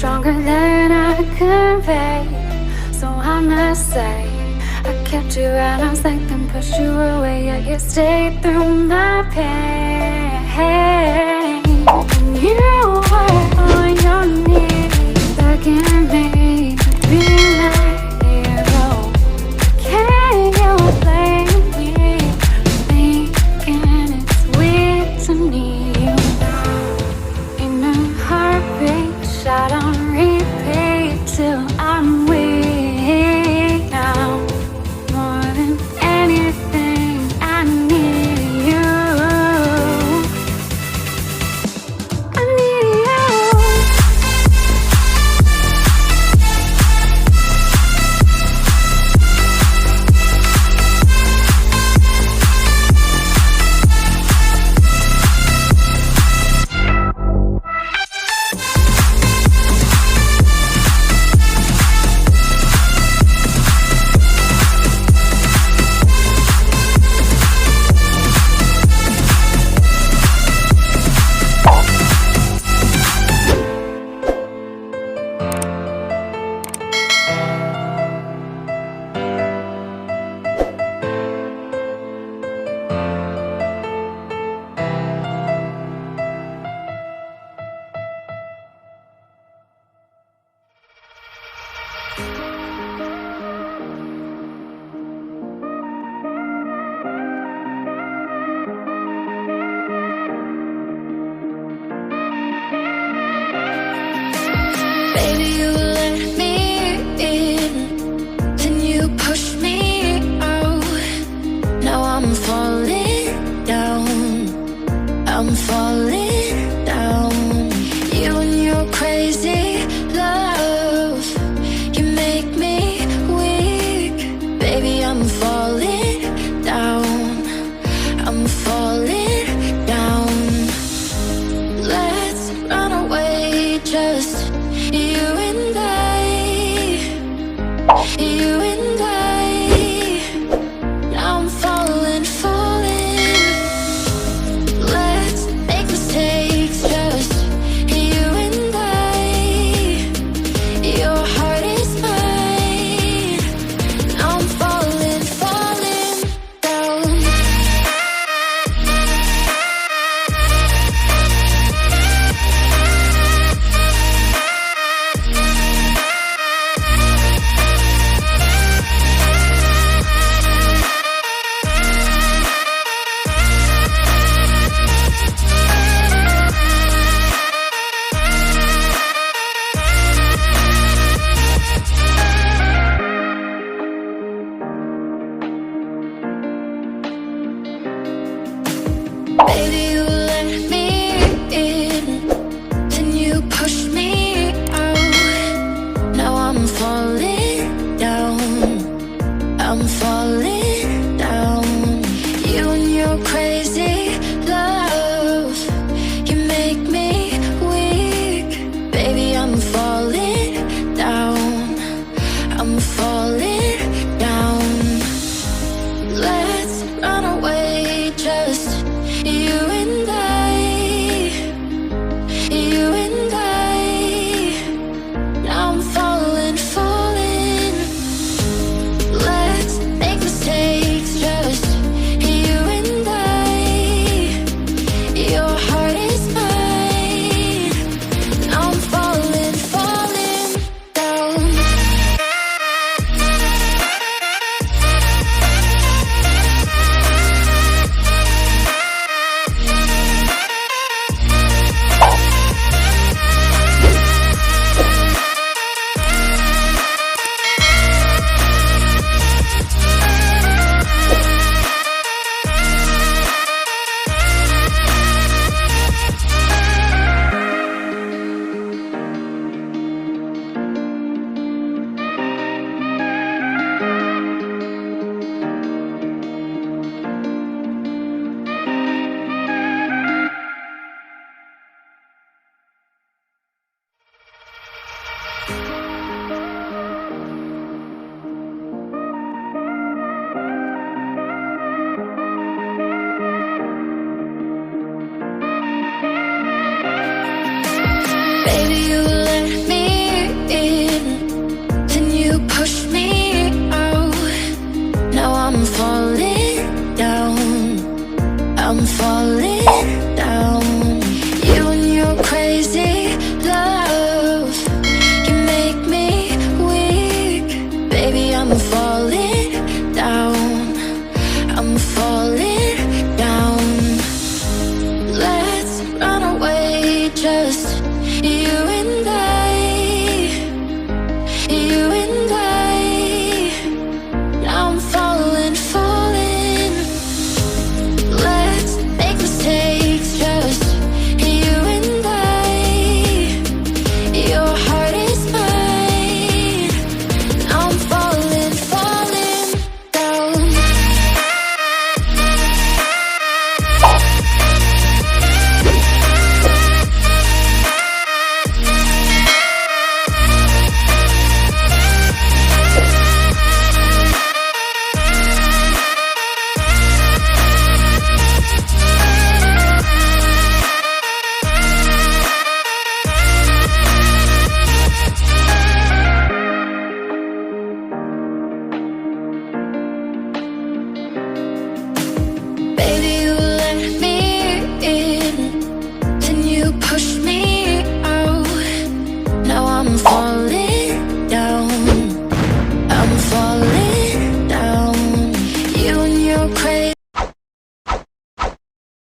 stronger than I convey. So I must say, I kept you at arm's length and pushed you away, yet you stayed through my pain. And you were on your knees, begging me to be my hero. Can you blame me for thinking it's weird to need you now? In a heartbeat, shot on repeat till I'm weak now. More than anything, I need you. I need you. Baby, you let me in, then you push me out. Now I'm falling down, I'm falling down. You and your crazy love, you make me weak. Baby, I'm falling down, I'm falling down. Let's run away, just you and I, you and I. Now I'm falling, falling. Let's make mistakes, just you and I. Your heart is mine. Now I'm falling, falling down. Baby, you let me in, then you push me out. Now I'm falling down, I'm falling down. You and your crazy love, you make me weak. Baby, I'm falling down, I'm falling down. Let's run away, just you and I, you and I. Now I'm falling, falling. Let's make mistakes, just you and I. Your heart is mine. Now I'm falling, falling down. Baby, you let me crazy.